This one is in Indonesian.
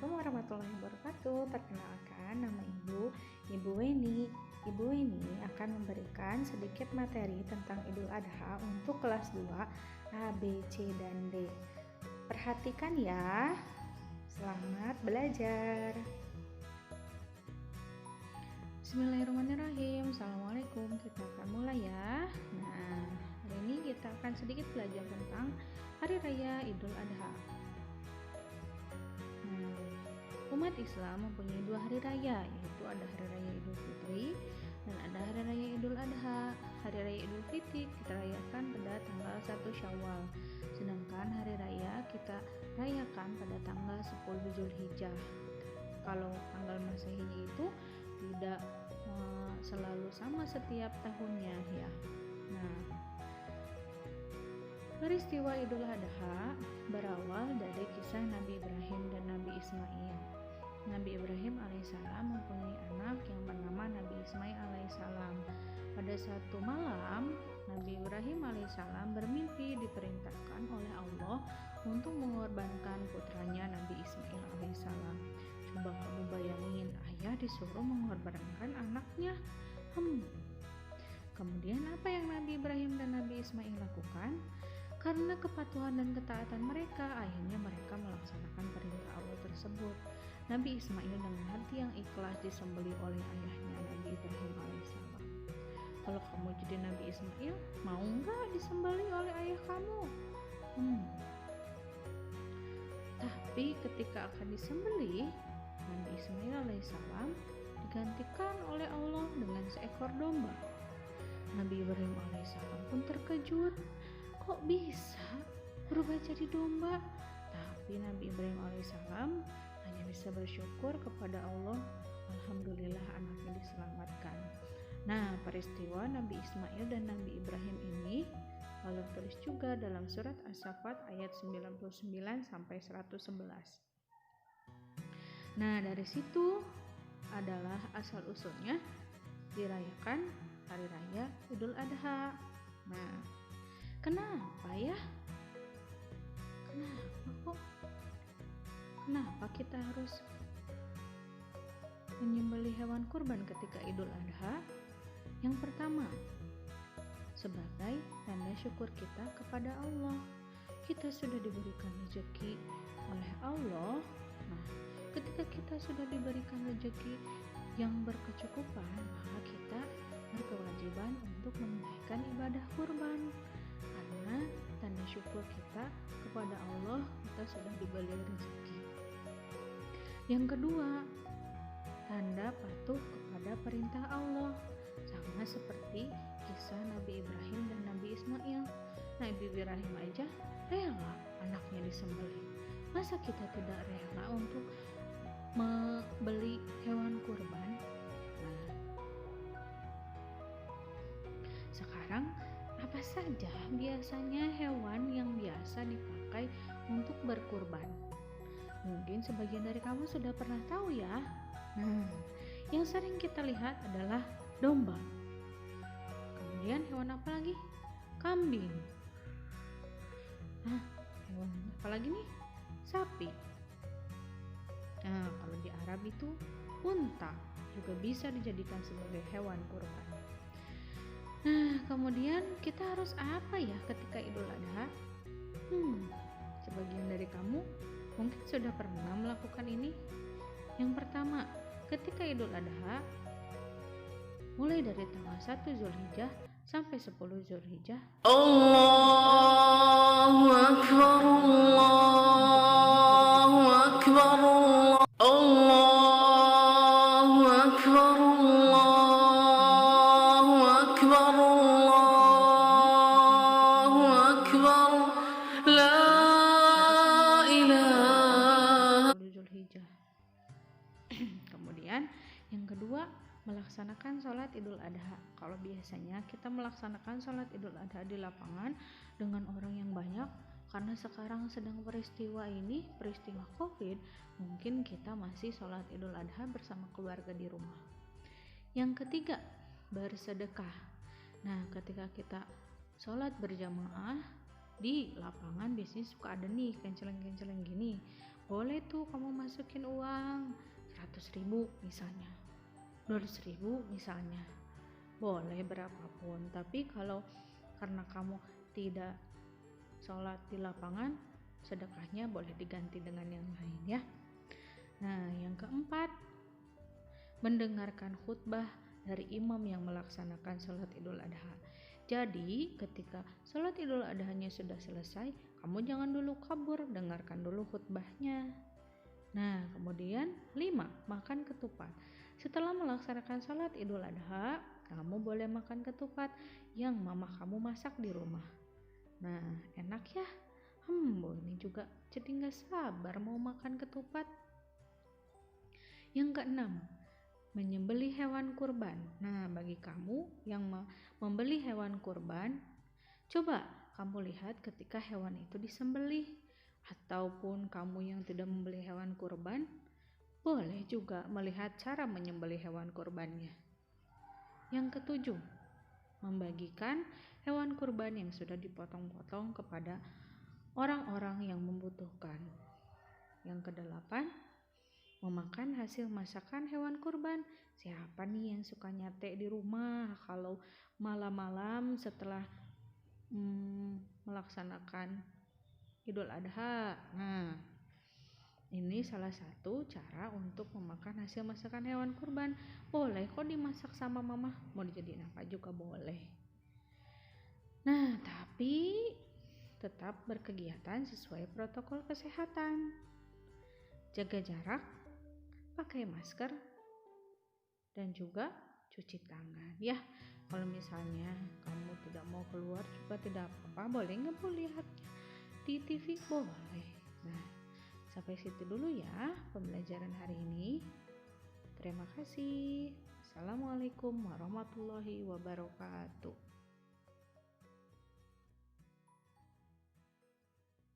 Assalamualaikum warahmatullahi wabarakatuh. Perkenalkan, nama Ibu Weni. Ibu Weni akan memberikan sedikit materi tentang Idul Adha untuk kelas 2 A, B, C, dan D. Perhatikan ya. Selamat belajar. Bismillahirrahmanirrahim. Assalamualaikum. Kita akan mulai ya. Nah, hari ini kita akan sedikit belajar tentang Hari Raya Idul Adha. Umat Islam mempunyai 2 hari raya, yaitu ada Hari Raya Idul Fitri dan ada Hari Raya Idul Adha. Hari Raya Idul Fitri kita rayakan pada tanggal 1 Syawal, sedangkan Hari Raya kita rayakan pada tanggal 10 Zulhijjah. Kalau tanggal Masehinya itu tidak selalu sama setiap tahunnya ya. Nah, peristiwa Idul Adha berawal dari kisah Nabi Ibrahim dan Nabi Ismail. Nabi Ibrahim alaihissalam mempunyai anak yang bernama Nabi Ismail alaihissalam. Pada suatu malam, Nabi Ibrahim alaihissalam bermimpi diperintahkan oleh Allah untuk mengorbankan putranya Nabi Ismail alaihissalam. Coba kamu bayangin, ayah disuruh mengorbankan anaknya. Kemudian apa yang Nabi Ibrahim dan Nabi Ismail lakukan? Karena kepatuhan dan ketaatan mereka, akhirnya mereka melaksanakan perintah Allah tersebut. Nabi Ismail dengan hati yang ikhlas disembelih oleh ayahnya Nabi Ibrahim alaihissalam. Kalau kamu jadi Nabi Ismail, mau nggak disembelih oleh ayah kamu? Tapi ketika akan disembelih, Nabi Ismail alaihissalam digantikan oleh Allah dengan seekor domba. Nabi Ibrahim alaihissalam pun terkejut. Kok bisa berubah jadi domba? Tapi Nabi Ibrahim alaihissalam hanya bisa bersyukur kepada Allah. Alhamdulillah anaknya diselamatkan. Nah, peristiwa Nabi Ismail dan Nabi Ibrahim ini Allah tulis juga dalam surat As-Saffat ayat 99 sampai 111. Nah, dari situ adalah asal usulnya dirayakan Hari Raya Idul Adha. Nah, kenapa ya? Kenapa kita harus menyembelih hewan kurban ketika Idul Adha? Yang pertama, sebagai tanda syukur kita kepada Allah. Kita sudah diberikan rezeki oleh Allah. Nah, ketika kita sudah diberikan rezeki yang berkecukupan, maka kita berkewajiban untuk menunaikan ibadah kurban. Karena tanda syukur kita kepada Allah, kita sudah diberi rezeki. Yang kedua, tanda patuh kepada perintah Allah, sama seperti kisah Nabi Ibrahim dan Nabi Ismail. Nabi Ibrahim aja rela anaknya disembelih. Masa kita tidak rela untuk membeli hewan kurban? Nah, sekarang apa saja biasanya hewan yang biasa dipakai untuk berkurban? Mungkin sebagian dari kamu sudah pernah tahu ya. Nah, yang sering kita lihat adalah domba. Kemudian hewan apa lagi? Kambing. Hewan apa lagi nih? Sapi. Nah, kalau di Arab itu unta juga bisa dijadikan sebagai hewan kurban. Nah, kemudian kita harus apa ya ketika Idul Adha? Sebagian dari kamu mungkin sudah pernah melakukan ini. Yang pertama, ketika Idul Adha, mulai dari tanggal 1 Zulhijjah sampai 10 Zulhijjah, Allahu Akbar, Allahu Akbar, Allahu Akbar, Allahu Akbar, Allahu Akbar, la ilaha Zulhijjah. Kemudian yang kedua, melaksanakan sholat Idul Adha. Kalau biasanya kita melaksanakan sholat Idul Adha di lapangan dengan orang yang banyak, karena sekarang sedang peristiwa COVID, mungkin kita masih sholat Idul Adha bersama keluarga di rumah. Yang ketiga, bersedekah. Nah, ketika kita sholat berjamaah di lapangan biasanya suka ada nih kenceleng-kenceleng gini. boleh tuh kamu masukin uang 100.000 misalnya, 200.000 misalnya, boleh berapapun. Tapi kalau karena kamu tidak sholat di lapangan, sedekahnya boleh diganti dengan yang lain ya. Nah, yang keempat, mendengarkan khutbah dari imam yang melaksanakan sholat Idul Adha. Jadi ketika sholat Idul Adhanya sudah selesai, kamu jangan dulu kabur, dengarkan dulu khutbahnya. Nah, kemudian 5, makan ketupat. Setelah melaksanakan sholat Idul Adha, kamu boleh makan ketupat yang mama kamu masak di rumah. Nah, enak ya. Ini juga jadi gak sabar mau makan ketupat. Yang keenam, menyembelih hewan kurban. Nah, bagi kamu yang membeli hewan kurban, coba kamu lihat ketika hewan itu disembelih. Ataupun kamu yang tidak membeli hewan kurban, boleh juga melihat cara menyembelih hewan kurbannya. Yang ketujuh, membagikan hewan kurban yang sudah dipotong-potong kepada orang-orang yang membutuhkan. Yang kedelapan, memakan hasil masakan hewan kurban. Siapa nih yang suka nyate di rumah kalau malam-malam setelah melaksanakan Idul Adha? Nah, ini salah satu cara untuk memakan hasil masakan hewan kurban. Boleh kok dimasak sama mama, mau dijadiin apa juga boleh. Nah, tapi tetap berkegiatan sesuai protokol kesehatan. Jaga jarak, pakai masker, dan juga cuci tangan ya. Kalau misalnya kamu tidak mau keluar juga tidak apa-apa, boleh nggak lihat di TV? Boleh. Nah, sampai situ dulu ya pembelajaran hari ini. Terima kasih. Assalamualaikum warahmatullahi wabarakatuh.